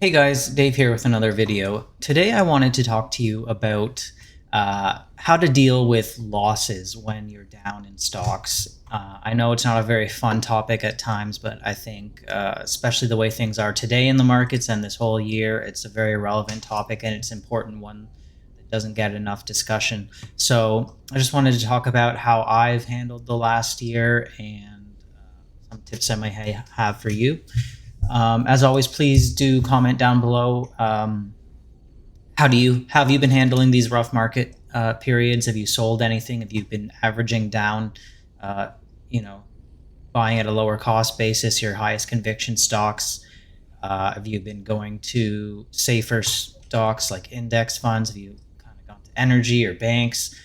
Hey guys, Dave here with another video. Today I wanted to talk to you about how to deal with losses when you're down in stocks. I know it's not a very fun topic at times, but I think especially the way things are today in the markets and this whole year, it's a very relevant topic and it's an important one that doesn't get enough discussion. So I just wanted to talk about how I've handled the last year and some tips I might have for you. As always, please do comment down below. How have you been handling these rough market periods? Have you sold anything? Have you been averaging down, uh, you know, buying at a lower cost basis, your highest conviction stocks? Have you been going to safer stocks like index funds? Have you kind of gone to energy or banks?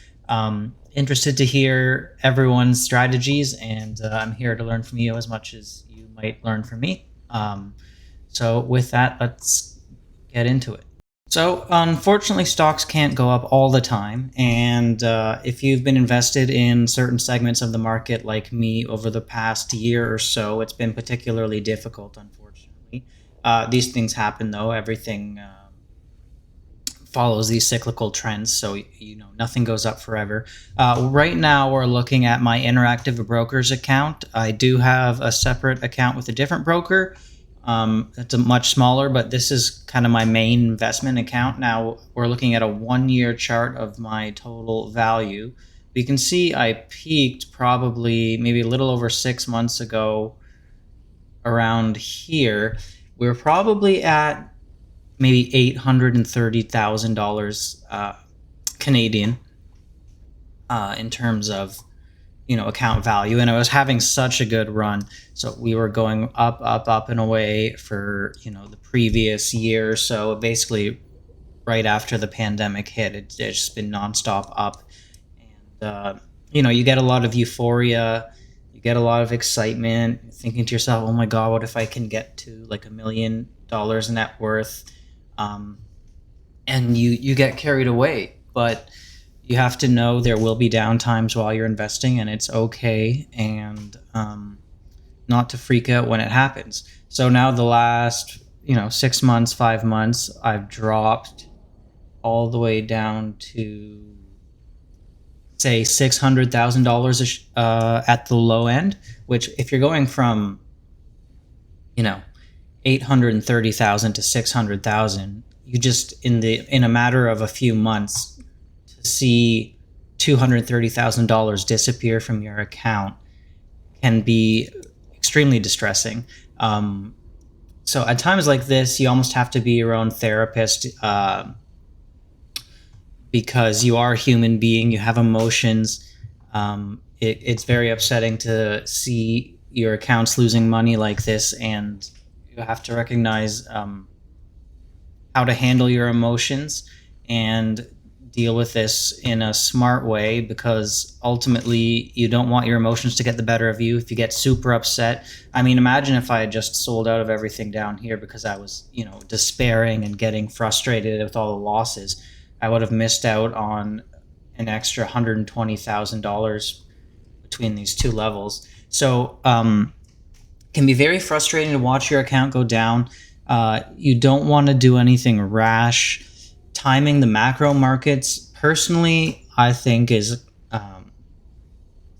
Interested to hear everyone's strategies, and I'm here to learn from you as much as you might learn from me. So with that, let's get into it. So unfortunately, stocks can't go up all the time. And if you've been invested in certain segments of the market like me over the past year or so, it's been particularly difficult, unfortunately. These things happen, though. Everything follows these cyclical trends, so nothing goes up forever. Right now we're looking at my interactive brokers account. I do have a separate account with a different broker. It's a much smaller, but this is kind of my main investment account. Now we're looking at a 1-year chart of my total value. We can see I peaked probably maybe a little over 6 months ago around here. We're probably at maybe $830,000 Canadian in terms of account value, and I was having such a good run. So we were going up, up, up and away for the previous year or so. Basically, right after the pandemic hit, it's just been nonstop up, and you get a lot of euphoria. You get a lot of excitement, thinking to yourself, "Oh my God, what if I can get to like $1 million net worth?" And you get carried away, but you have to know there will be down times while you're investing, and it's okay, and not to freak out when it happens. So now the last 6 months, 5 months, I've dropped all the way down to say $600,000 at the low end, which if you're going from 830,000 to 600,000, you just in a matter of a few months to see $230,000 disappear from your account can be extremely distressing. So at times like this, you almost have to be your own therapist, because you are a human being, you have emotions. It's very upsetting to see your accounts losing money like this, and you have to recognize how to handle your emotions and deal with this in a smart way, because ultimately you don't want your emotions to get the better of you. If you get super upset, I mean, imagine if I had just sold out of everything down here because I was despairing and getting frustrated with all the losses. I would have missed out on an extra $120,000 between these two levels. So it can be very frustrating to watch your account go down. You don't want to do anything rash. Timing the macro markets, personally, I think is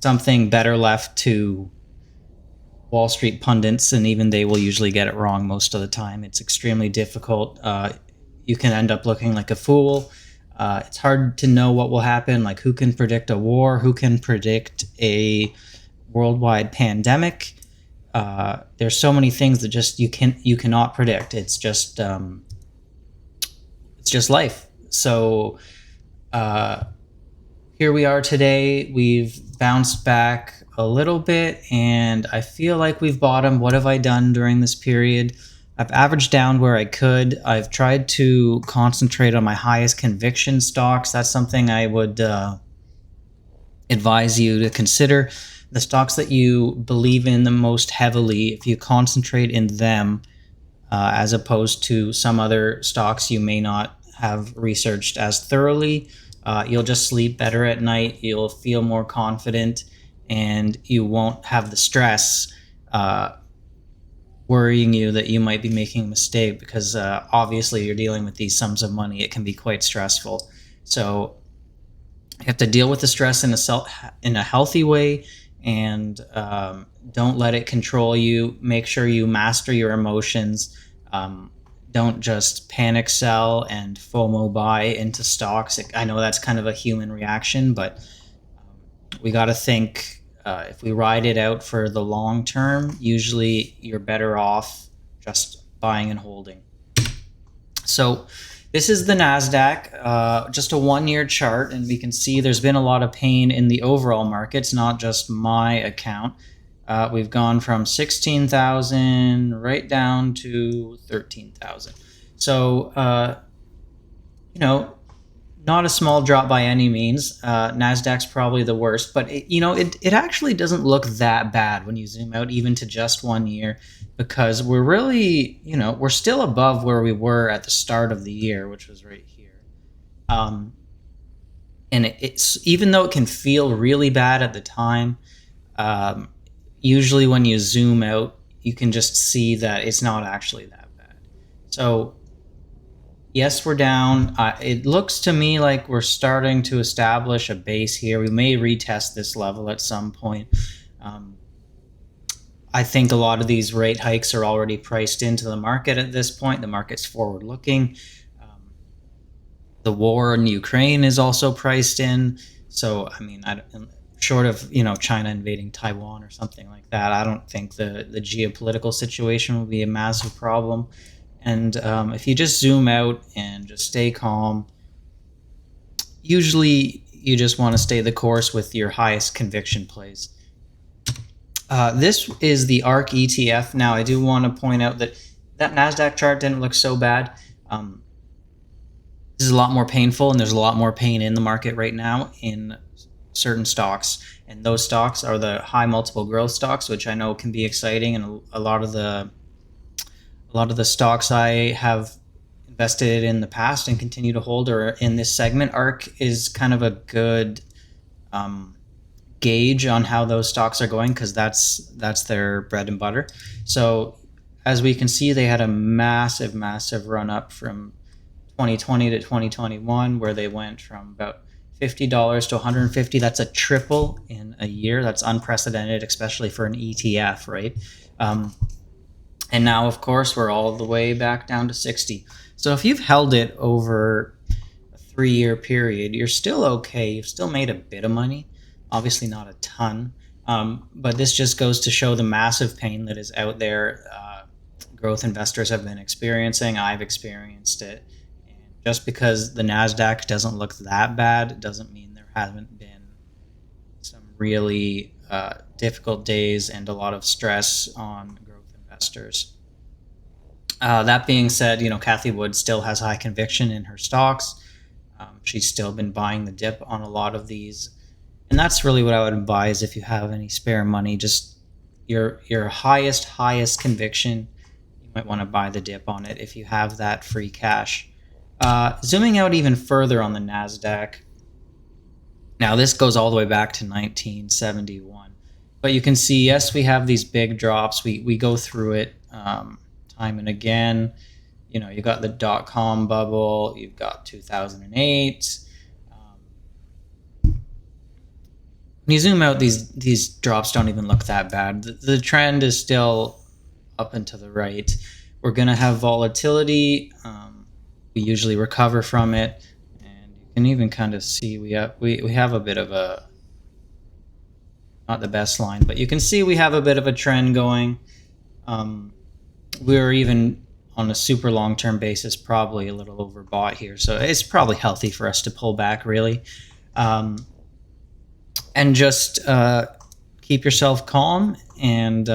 something better left to Wall Street pundits, and even they will usually get it wrong most of the time. It's extremely difficult. You can end up looking like a fool. It's hard to know what will happen. Like, who can predict a war? Who can predict a worldwide pandemic? There's so many things that just you cannot predict. It's just life. So here we are today. We've bounced back a little bit, and I feel like we've bottomed. What have I done during this period? I've averaged down where I could. I've tried to concentrate on my highest conviction stocks. That's something I would advise you to consider. The stocks that you believe in the most heavily, if you concentrate in them, as opposed to some other stocks you may not have researched as thoroughly, you'll just sleep better at night. You'll feel more confident, and you won't have the stress worrying you that you might be making a mistake, because obviously you're dealing with these sums of money. It can be quite stressful. So you have to deal with the stress in a healthy way, and don't let it control you. Make sure you master your emotions. Don't just panic sell and FOMO buy into stocks. I know that's kind of a human reaction, but we got to think, if we ride it out for the long term, usually you're better off just buying and holding. So this is the NASDAQ, just a 1-year chart, and we can see there's been a lot of pain in the overall markets, not just my account. We've gone from 16,000 right down to 13,000. So, not a small drop by any means. NASDAQ's probably the worst, but it actually doesn't look that bad when you zoom out even to just 1 year, because we're really, we're still above where we were at the start of the year, which was right here. And it's, even though it can feel really bad at the time, usually when you zoom out, you can just see that it's not actually that bad. So yes, we're down. It looks to me like we're starting to establish a base here. We may retest this level at some point. I think a lot of these rate hikes are already priced into the market at this point. The market's forward-looking. The war in Ukraine is also priced in. So, I mean, short of China invading Taiwan or something like that, I don't think the geopolitical situation will be a massive problem. And if you just zoom out and just stay calm, usually you just want to stay the course with your highest conviction plays. This is the ARK ETF. Now, I do want to point out that NASDAQ chart didn't look so bad. This is a lot more painful, and there's a lot more pain in the market right now in certain stocks. And those stocks are the high multiple growth stocks, which I know can be exciting, and a lot of the stocks I have invested in the past and continue to hold are in this segment. ARK is kind of a good gauge on how those stocks are going, because that's their bread and butter. So as we can see, they had a massive run up from 2020 to 2021, where they went from about $50 to $150. That's a triple in a year. That's unprecedented, especially for an ETF, right? And now, of course, we're all the way back down to 60. So if you've held it over a 3-year period, you're still okay. You've still made a bit of money. Obviously not a ton. But this just goes to show the massive pain that is out there. Growth investors have been experiencing. I've experienced it. And just because the NASDAQ doesn't look that bad doesn't mean there hasn't been some really difficult days and a lot of stress on investors. That being said, Cathie Wood still has high conviction in her stocks. She's still been buying the dip on a lot of these, and that's really what I would advise if you have any spare money. Just your highest conviction, you might want to buy the dip on it if you have that free cash. Zooming out even further on the NASDAQ. Now this goes all the way back to 1971. But you can see, yes, we have these big drops. We go through it time and again. You got the dot-com bubble. You've got 2008. When you zoom out, these drops don't even look that bad. The trend is still up and to the right. We're going to have volatility. We usually recover from it. And you can even kind of see we have a bit of a, not the best line, but you can see we have a bit of a trend going. We're even on a super long-term basis probably a little overbought here, so it's probably healthy for us to pull back, really. And just keep yourself calm and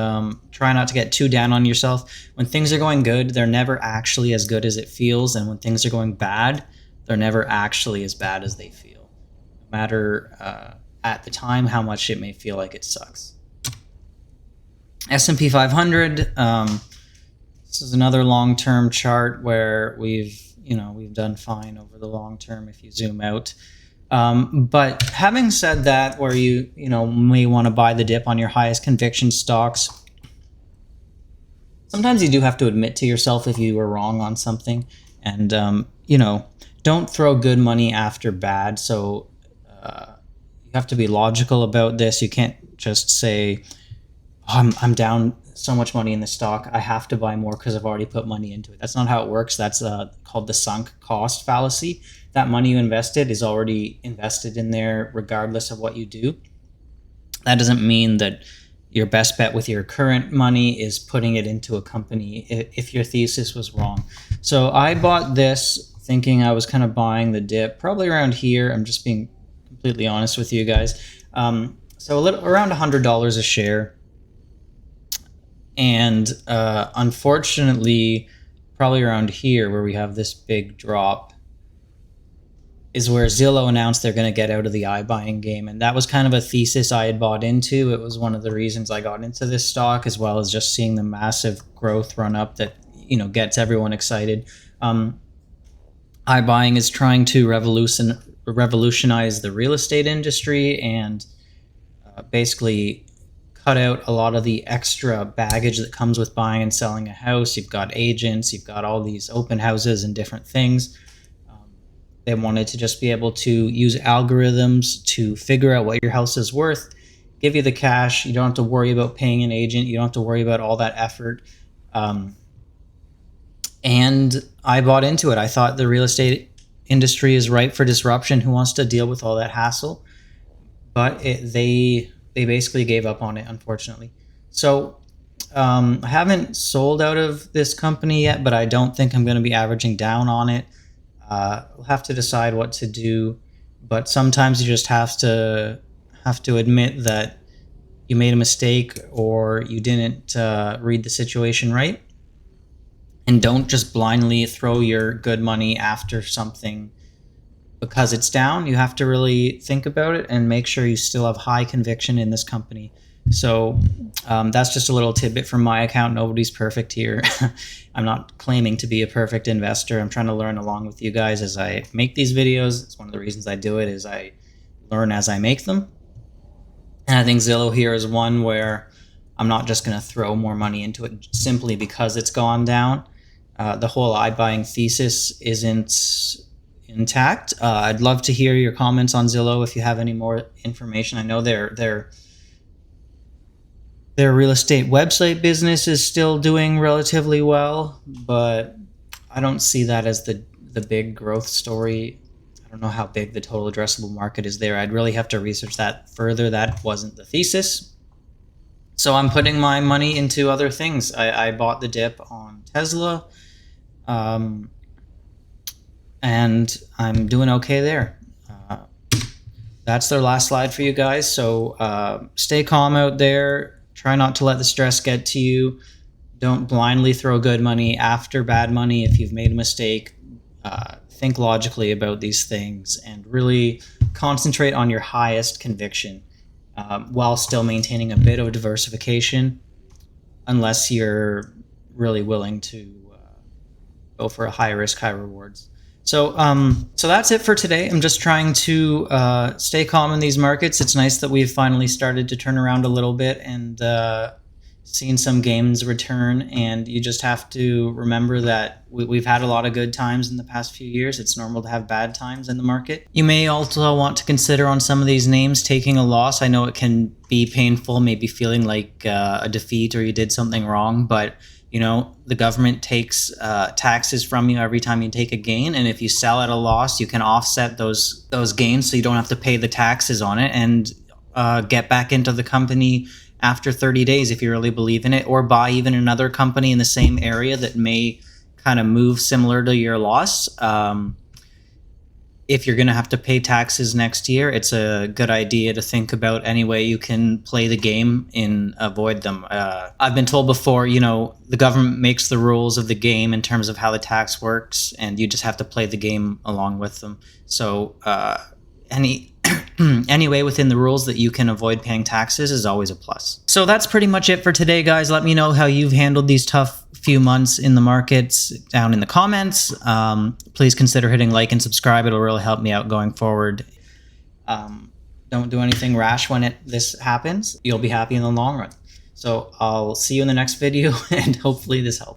try not to get too down on yourself. When things are going good, they're never actually as good as it feels, and when things are going bad, they're never actually as bad as they feel, no matter at the time how much it may feel like it sucks. S&P 500, this is another long-term chart where we've done fine over the long term if you zoom out. But having said that, where you may want to buy the dip on your highest conviction stocks, sometimes you do have to admit to yourself if you were wrong on something, and you know, don't throw good money after bad. So you have to be logical about this. You can't just say, oh, I'm down so much money in the stock, I have to buy more because I've already put money into it. That's not how it works. That's called the sunk cost fallacy. That money you invested is already invested in there regardless of what you do. That doesn't mean that your best bet with your current money is putting it into a company if your thesis was wrong. So I bought this thinking I was kind of buying the dip, probably around here. I'm just being completely honest with you guys. So around $100 a share. And unfortunately, probably around here where we have this big drop is where Zillow announced they're going to get out of the iBuying game. And that was kind of a thesis I had bought into. It was one of the reasons I got into this stock, as well as just seeing the massive growth run up that, you know, gets everyone excited. iBuying is trying to revolutionize the real estate industry and basically cut out a lot of the extra baggage that comes with buying and selling a house. You've got agents, you've got all these open houses and different things. They wanted to just be able to use algorithms to figure out what your house is worth, give you the cash. You don't have to worry about paying an agent. You don't have to worry about all that effort. And I bought into it. I thought the real estate industry is ripe for disruption. Who wants to deal with all that hassle? But they basically gave up on it, unfortunately. So I haven't sold out of this company yet, but I don't think I'm going to be averaging down on it. We'll have to decide what to do, but sometimes you just have to admit that you made a mistake or you didn't read the situation right, and don't just blindly throw your good money after something because it's down. You have to really think about it and make sure you still have high conviction in this company. So that's just a little tidbit from my account. Nobody's perfect here. I'm not claiming to be a perfect investor. I'm trying to learn along with you guys as I make these videos. It's one of the reasons I do it, is I learn as I make them. And I think Zillow here is one where I'm not just going to throw more money into it simply because it's gone down. The whole iBuying thesis isn't intact. I'd love to hear your comments on Zillow if you have any more information. I know their real estate website business is still doing relatively well, but I don't see that as the big growth story. I don't know how big the total addressable market is there. I'd really have to research that further. That wasn't the thesis. So I'm putting my money into other things. I bought the dip on Tesla, and I'm doing okay there. That's their last slide for you guys. So stay calm out there. Try not to let the stress get to you. Don't blindly throw good money after bad money if you've made a mistake. Think logically about these things and really concentrate on your highest conviction while still maintaining a bit of diversification, unless you're really willing to go for a high risk, high rewards. So that's it for today. I'm just trying to stay calm in these markets. It's nice that we've finally started to turn around a little bit and seen some gains return. And you just have to remember that we've had a lot of good times in the past few years. It's normal to have bad times in the market. You may also want to consider on some of these names taking a loss. I know it can be painful, maybe feeling like a defeat or you did something wrong, but you know, the government takes taxes from you every time you take a gain, and if you sell at a loss, you can offset those gains, so you don't have to pay the taxes on it, and get back into the company after 30 days if you really believe in it, or buy even another company in the same area that may kind of move similar to your loss. If you're going to have to pay taxes next year, it's a good idea to think about any way you can play the game and avoid them. I've been told before, you know, the government makes the rules of the game in terms of how the tax works, and you just have to play the game along with them. So any way within the rules that you can avoid paying taxes is always a plus. So that's pretty much it for today, guys. Let me know how you've handled these tough few months in the markets down in the comments. Please consider hitting like and subscribe. It'll really help me out going forward. Don't do anything rash when this happens. You'll be happy in the long run. So I'll see you in the next video, and hopefully this helps.